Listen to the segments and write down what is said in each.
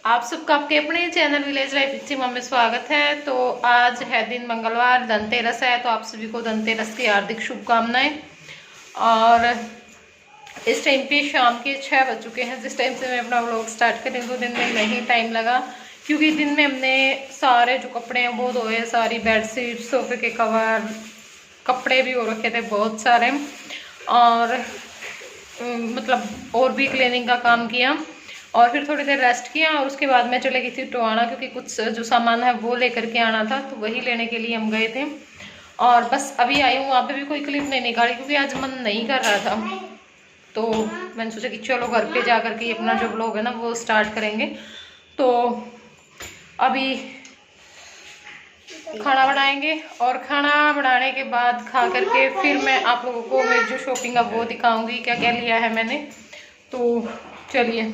आप सबका आपके अपने चैनल विलेज लाइफ इचिमा में स्वागत है। तो आज है दिन मंगलवार, धनतेरस है। तो आप सभी को धनतेरस की हार्दिक शुभकामनाएं। और इस टाइम पे शाम के 6 बज चुके हैं। जिस टाइम से मैं अपना व्लॉग स्टार्ट करें तो दिन में नहीं टाइम लगा, क्योंकि दिन में हमने सारे जो कपड़े हैं वो धोए, सारी बेडशीट, सोफे के कवर, कपड़े भी हो रखे थे बहुत सारे, और मतलब और भी क्लीनिंग का काम किया। और फिर थोड़ी देर रेस्ट किया और उसके बाद मैं चले गई थी टोहाना, क्योंकि कुछ जो सामान है वो लेकर के आना था, तो वही लेने के लिए हम गए थे। और बस अभी आई हूँ। वहाँ पे भी कोई क्लिप नहीं निकाली क्योंकि आज मन नहीं कर रहा था। तो मैंने सोचा कि चलो घर पे जा करके अपना जो व्लॉग है ना वो स्टार्ट करेंगे। तो अभी खाना बनाएंगे और खाना बनाने के बाद खा करके फिर मैं आप लोगों को मेरी जो शॉपिंग है वो दिखाऊंगी, क्या क्या लिया है मैंने। तो चलिए।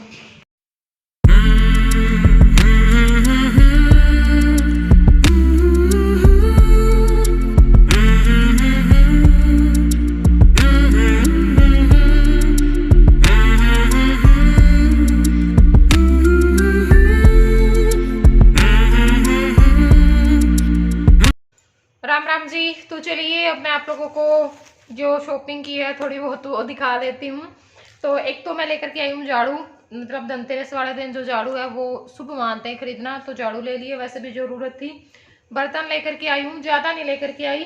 राम राम जी। तो चलिए अब मैं आप लोगों को जो शॉपिंग की है थोड़ी बहुत वो दिखा देती हूँ। तो एक तो मैं लेकर के आई हूँ झाड़ू, मतलब धनतेरस वाले दिन जो झाड़ू है वो शुभ मानते हैं खरीदना, तो झाड़ू ले लिए। वैसे भी जरूरत थी। बर्तन लेकर के आई हूँ, ज्यादा नहीं लेकर के आई,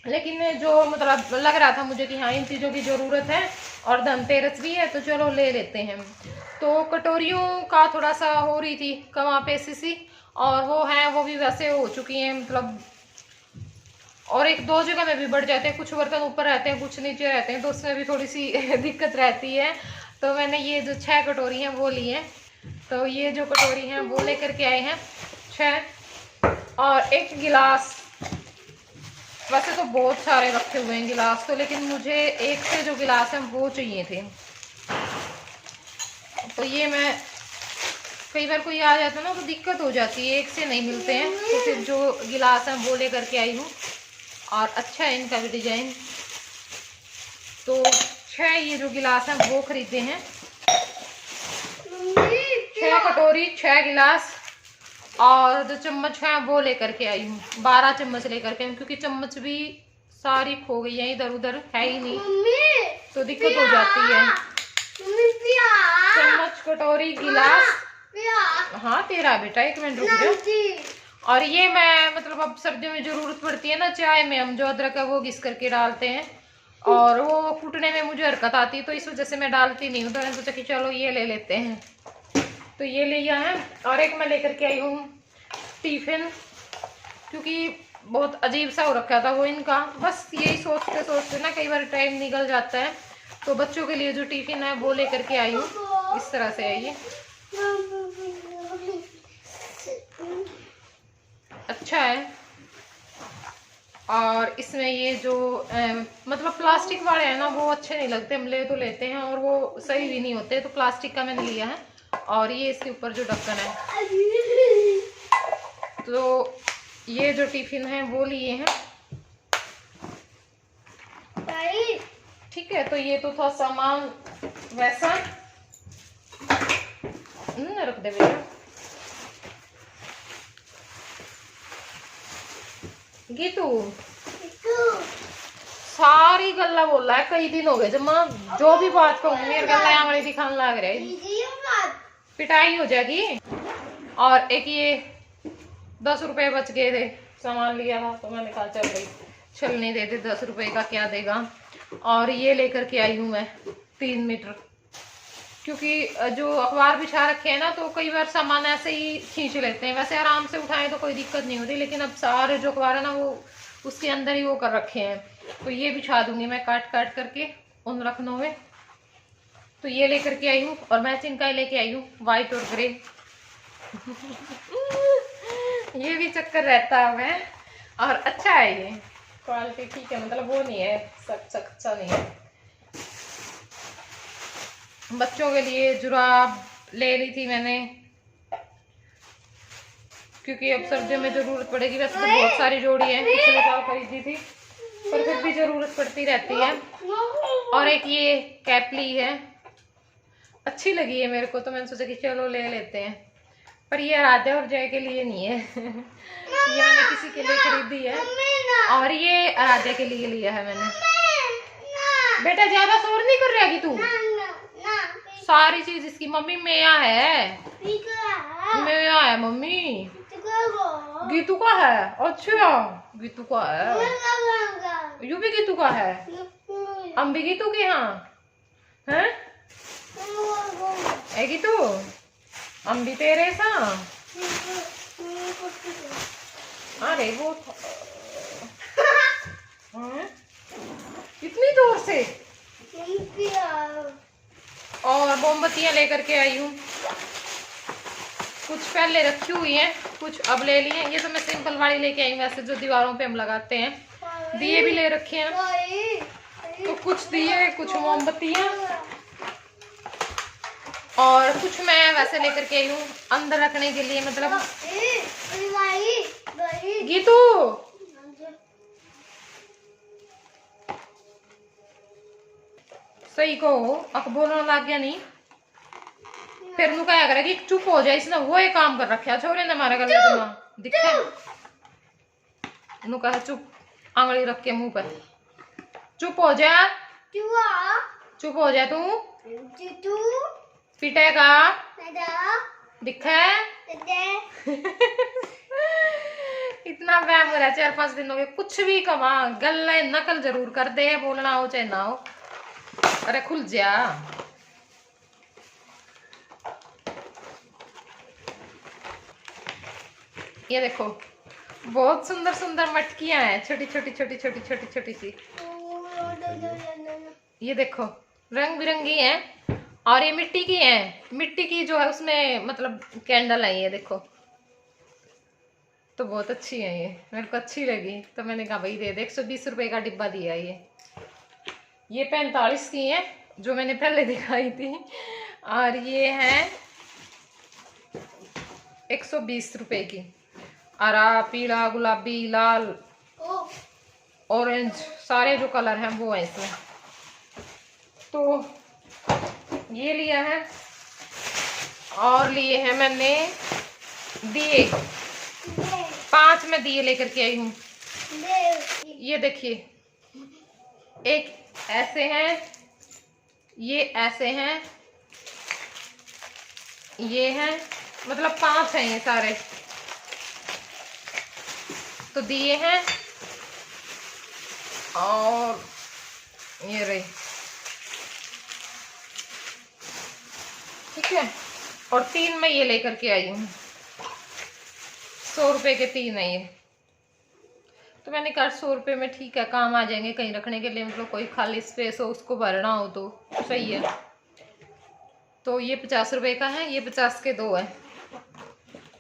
लेकिन जो मतलब लग रहा था मुझे कि हाँ इन चीजों की जरूरत है और धनतेरस भी है तो चलो ले लेते हैं। तो कटोरियों का थोड़ा सा हो रही थी कमा पेशी सी, और वो है वो भी वैसे हो चुकी हैं, मतलब और एक दो जगह में भी बढ़ जाते हैं। कुछ बर्तन ऊपर रहते हैं, कुछ नीचे रहते हैं, तो उसमें भी थोड़ी सी दिक्कत रहती है। तो मैंने ये जो 6 कटोरी हैं वो ली हैं। तो ये जो कटोरी हैं वो लेकर के आए हैं 6, और एक गिलास। वैसे तो बहुत सारे रखे हुए हैं गिलास तो, लेकिन मुझे एक से जो गिलास हैं वो चाहिए थे। तो ये मैं कई बार कोई आ जाता है ना तो दिक्कत हो जाती है, एक से नहीं मिलते हैं, तो फिर जो गिलास हैं वो लेकर के आई हूँ। और अच्छा है इनका भी डिजाइन। तो 6 ये जो गिलास हैं वो खरीदे हैं। 6 कटोरी, 6 गिलास, और जो चम्मच है वो लेकर के आई हूँ। 12 चम्मच लेकर के, क्योंकि चम्मच भी सारी खो गई है, इधर उधर है ही नहीं, तो दिक्कत हो जाती है। चम्मच, कटोरी, गिलास। हाँ तेरा बेटा, 1 मिनट रुक जा। और ये मैं मतलब अब सर्दियों में जरूरत पड़ती है ना, चाय में हम जो अदरक है वो घिस करके डालते हैं, और वो कुटने में मुझे हरकत आती है, तो इस वजह से मैं डालती नहीं हूँ। तो मैंने सोचा कि चलो ये ले लेते हैं, तो ये लिया है। और एक मैं लेकर के आई हूँ टिफिन, क्योंकि बहुत अजीब सा हो रखा था वो इनका। बस यही सोचते सोचते ना कई बार टाइम निकल जाता है। तो बच्चों के लिए जो टिफिन है वो लेकर के आई हूँ। इस तरह से है ये, अच्छा है। और इसमें ये जो मतलब प्लास्टिक वाले हैं ना वो अच्छे नहीं लगते, हम ले तो लेते हैं और वो सही भी नहीं होते, तो प्लास्टिक का मैंने लिया है। और ये इसके ऊपर जो ढक्कन है, तो ये जो टिफिन है वो लिए हैं। ठीक है, तो ये तो था सामान वैसा। रख दे भैया। गीतू सारी गल्ला बोल रहा है, कई दिन हो गए जब मैं जो भी बात कहूंगी मेरे गल्ला हमारी दिखाने लग रहा है, पिटाई हो जाएगी। और एक ये 10 रुपए बच गए थे, सामान लिया था तो मैंने कहा चल भाई छलने दे दे, 10 रुपए का क्या देगा। और ये लेकर के आई हूँ मैं 3 मीटर, क्योंकि जो अखबार बिछा रखे हैं ना तो कई बार सामान ऐसे ही खींच लेते हैं। वैसे आराम से उठाएं तो कोई दिक्कत नहीं होती, लेकिन अब सारे जो अखबार है ना वो उसके अंदर ही वो कर रखे हैं, तो ये बिछा दूंगी मैं काट काट करके उन रखनों में। तो ये लेकर के आई हूँ, और मैचिंग का लेके आई हूँ व्हाइट और ग्रे। ये भी चक्कर रहता है हमें, और अच्छा है ये क्वालिटी, ठीक है, मतलब वो नहीं है अच्छा नहीं है। बच्चों के लिए जुराब ले ली थी मैंने, क्योंकि अब सर्दियों में जरूरत पड़ेगी। वैसे तो बहुत सारी जोड़ी है, पिछले साल खरीदी थी, पर फिर भी जरूरत पड़ती रहती है। और एक ये कैप ली है, अच्छी लगी है मेरे को, तो मैंने सोचा कि चलो ले लेते हैं। पर ये आराध्या और जय के लिए नहीं है। ये मैंने किसी के लिए खरीदी है और ये आराध्या के लिए लिया है मैंने। बेटा ज्यादा शोर नहीं कर रहेगी तू। सारी चीज इसकी मम्मी मेया है, मेया है मम्मी। गीतू का है, अच्छा गीतू का है, यू भी गीतू का है, हम भी गीतू के यहाँ हैं। है गीतू हम भी तेरे सा। अरे वो इतनी दूर से। और मोमबत्तियां लेकर के आई हूँ, कुछ पहले रखी हुई हैं, कुछ अब ले लिए। ये तो मैं सिंपल वाली लेके आई हूँ, वैसे जो दीवारों पे हम लगाते हैं। दिए भी ले रखे हैं, तो कुछ दिए कुछ मोमबत्तियां और कुछ मैं वैसे लेकर के आई हूँ अंदर रखने के लिए। मतलब गीतू सही को अक बोलना लग गया नहीं, फिर नु क्या करेगी, चुप हो जाए। इसने वो एक काम कर रखा छोरे ने हमारे गले में दिखा। नु कहा चुप, आंगली रख के मुंह पर, चुप हो जा, चुप हो जा तू, पिटेगा दिखा। इतना वहम हो रहा है 4-5 दिन हो गए, कुछ भी कमा गले नकल जरूर कर दे, बोलना हो चाहे ना हो। अरे खुल जा। ये देखो बहुत सुंदर सुंदर मटकियां हैं, छोटी छोटी छोटी छोटी छोटी छोटी सी। ये देखो रंग बिरंगी हैं और ये मिट्टी की हैं। मिट्टी की जो है उसमें मतलब कैंडल है। ये देखो तो बहुत अच्छी है, ये मेरे को अच्छी लगी तो मैंने कहा भाई दे दे। 120 रुपए का डिब्बा दिया ये 45 की है जो मैंने पहले दिखाई थी, और ये है 120 रुपए की। हरा, पीला, गुलाबी, लाल, ऑरेंज, सारे जो कलर हैं वो है इसमें। तो ये लिया है और लिए हैं मैंने दिए, 5 मैं दिए लेकर के आई हूँ। ये देखिए एक ऐसे हैं, ये ऐसे हैं, ये हैं, मतलब 5 हैं ये सारे। तो दिए हैं और ये रहे, ठीक है। और 3 मैं ये लेकर के आई हूँ, 100 रुपए के 3 है ये। तो मैंने कहा 100 रुपए में ठीक है, काम आ जाएंगे कहीं रखने के लिए, मतलब कोई खाली स्पेस हो उसको भरना हो तो सही है। तो ये 50 रुपए का है, ये 50 के 2 है।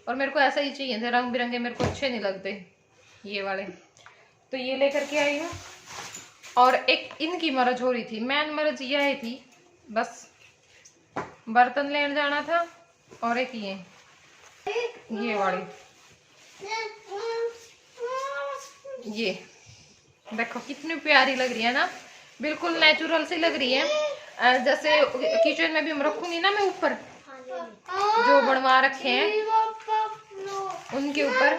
और मेरे को ऐसा ही चाहिए थे, रंग बिरंगे मेरे को अच्छे नहीं लगते ये वाले, तो ये लेकर के आई हूँ। और एक इनकी मर्ज हो रही थी, मैन मर्ज यह थी, बस बर्तन लेने जाना था। और एक ये वाली, ये देखो कितनी प्यारी लग रही है ना, बिल्कुल नेचुरल सी लग रही है। जैसे किचन में भी हम रखूंगी ना मैं ऊपर जो बनवा रखे हैं उनके ऊपर,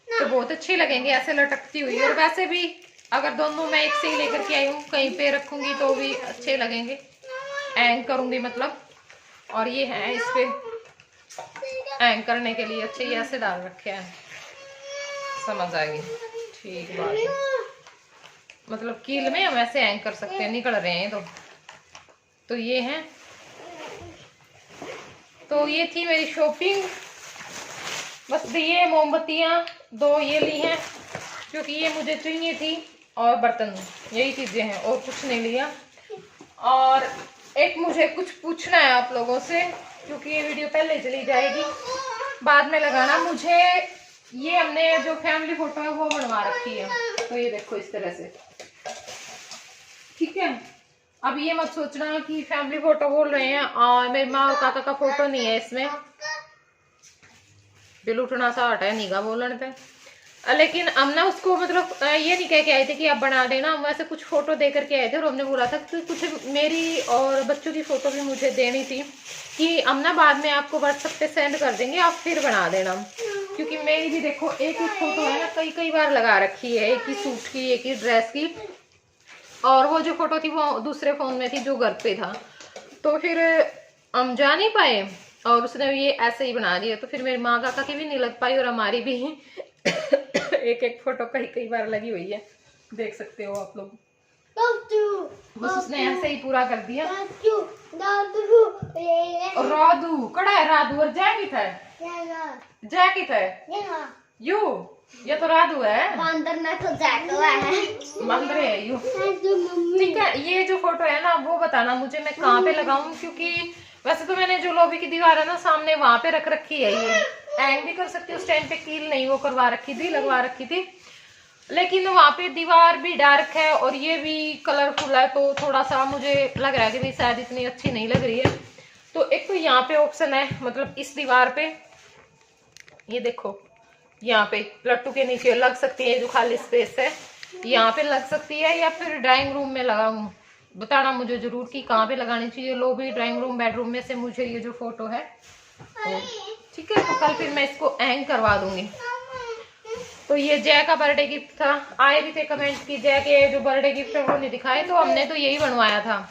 तो बहुत अच्छी लगेंगे ऐसे लटकती हुई। और वैसे भी अगर दोनों मैं एक से ही लेकर के आई हूँ, कहीं पे रखूंगी तो भी अच्छे लगेंगे, हैंग करूंगी मतलब। और ये है इस पे हैंग करने के लिए अच्छे, ये ऐसे डाल रखे हैं, समझ आएगी ठीक बात है। मतलब कील में हम ऐसे हैंग कर सकते हैं, निकल रहे हैं तो ये है। तो ये थी मेरी शॉपिंग, बस दिए, मोमबत्तियाँ 2 ये ली हैं क्योंकि ये मुझे चाहिए थी, और बर्तन, यही चीज़ें हैं और कुछ नहीं लिया। और एक मुझे कुछ पूछना है आप लोगों से, क्योंकि ये वीडियो पहले चली जाएगी, बाद में लगाना। मुझे ये हमने जो फैमिली फोटो है वो बनवा रखी है, तो ये देखो इस तरह से, ठीक है। अब ये मत सोचना कि फैमिली फोटो बोल रहे हैं और मेरी माँ और काका का फोटो नहीं है इसमें, बिल उठना सा हटा है निगाह बोलने पे। लेकिन हम ना उसको मतलब ये नहीं कह के आए थे कि आप बना देना, हम वैसे कुछ फोटो दे करके आए थे और हमने बोला था कि कुछ मेरी और बच्चों की फोटो भी मुझे देनी थी कि हम ना बाद में आपको व्हाट्सएप पे सेंड कर देंगे, आप फिर बना देना। क्योंकि मेरी भी देखो एक ही फोटो है ना, कई कई बार लगा रखी है, एक ही सूट की, एक ही ड्रेस की, और वो जो फोटो थी वो दूसरे फोन में थी जो घर पे था। तो फिर हम जा नहीं पाए और उसने ये ऐसे ही बना दिया, तो फिर मेरी माँ काका की भी नहीं लग पाई और हमारी भी एक एक फोटो कई कई बार लगी हुई है, देख सकते हो आप लोग। बस उसने ऐसे ही पूरा कर दिया। राधू कड़ा है, राधू और जैकिट है, जैकिट है यू, ये तो राधू है, बंदर ना तो जैको है, बंदर है यू। ठीक है, ये जो फोटो है ना वो बताना मुझे मैं कहाँ पे लगाऊं, क्योंकि वैसे तो मैंने जो लॉबी की दीवार है ना सामने वहां पे रख रखी है, ये हैंग भी कर सकती हूँ, उस टाइम पे कील नहीं वो करवा रखी थी, लगवा रखी थी, लेकिन वहां पे दीवार भी डार्क है और ये भी कलरफुल है, तो थोड़ा सा मुझे लग रहा है कि भाई शायद इतनी अच्छी नहीं लग रही है। तो एक तो यहाँ पे ऑप्शन है, मतलब इस दीवार पे ये देखो, यहाँ पे लट्टू के नीचे लग सकती है, जो खाली स्पेस है यहाँ पे लग सकती है, या फिर ड्राइंग रूम में लगाऊं, बताना मुझे जरूर कि कहाँ पे लगानी चाहिए। लॉबी, ड्राइंग रूम, बेडरूम में से मुझे ये जो फोटो है तो ठीक है, तो कल फिर मैं इसको हैंग करवा दूंगी। तो ये जय का बर्थडे गिफ्ट था, आए भी थे कमेंट की जय के जो बर्थडे गिफ्ट है वो नहीं दिखाए, तो हमने तो यही बनवाया था।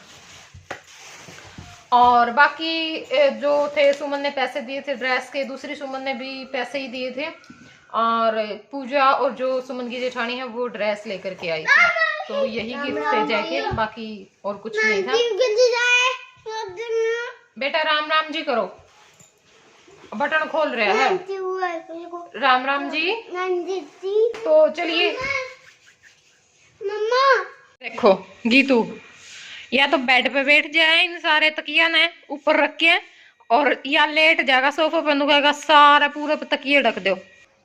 और बाकी जो थे सुमन ने पैसे दिए थे ड्रेस के, दूसरी सुमन ने भी पैसे ही दिए थे, और पूजा और जो सुमन की जेठानी है वो ड्रेस लेकर के आई थी, तो यही गिफ्ट थे जय के, बाकी और कुछ नहीं था। बेटा राम राम जी करो, बटन खोल रहा है, राम राम जी। तो चलिए देखो गीतू या तो बेड पे बैठ जाए इन सारे तकिया ने ऊपर रख के, और या लेट जाएगा सोफे पर, नुकेगा सारा पूरा तकिए ढक दो।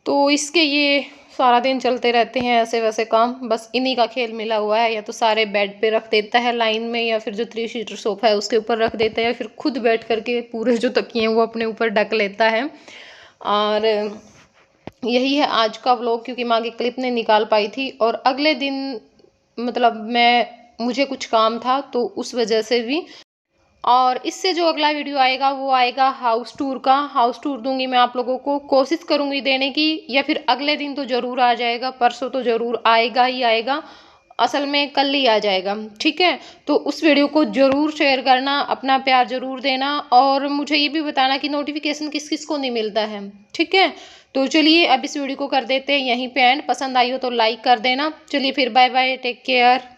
तो इसके ये सारा दिन चलते रहते हैं ऐसे वैसे काम, बस इन्हीं का खेल मिला हुआ है, या तो सारे बेड पे रख देता है लाइन में, या फिर जो 3 सीटर सोफा है उसके ऊपर रख देता है, या फिर खुद बैठ करके पूरे जो तकिए हैं वो अपने ऊपर ढक लेता है। और यही है आज का व्लॉग, क्योंकि माँ की क्लिप नहीं निकाल पाई थी, और अगले दिन मतलब मुझे कुछ काम था तो उस वजह से भी। और इससे जो अगला वीडियो आएगा वो आएगा हाउस टूर का, हाउस टूर दूंगी मैं आप लोगों को, कोशिश करूंगी देने की, या फिर अगले दिन तो ज़रूर आ जाएगा, परसों तो ज़रूर आएगा ही आएगा, असल में कल ही आ जाएगा। ठीक है, तो उस वीडियो को ज़रूर शेयर करना, अपना प्यार ज़रूर देना, और मुझे ये भी बताना कि नोटिफिकेशन किस किस को नहीं मिलता है। ठीक है, तो चलिए अब इस वीडियो को कर देते हैं यहीं पे एंड, पसंद आई हो तो लाइक कर देना। चलिए फिर बाय बाय, टेक केयर।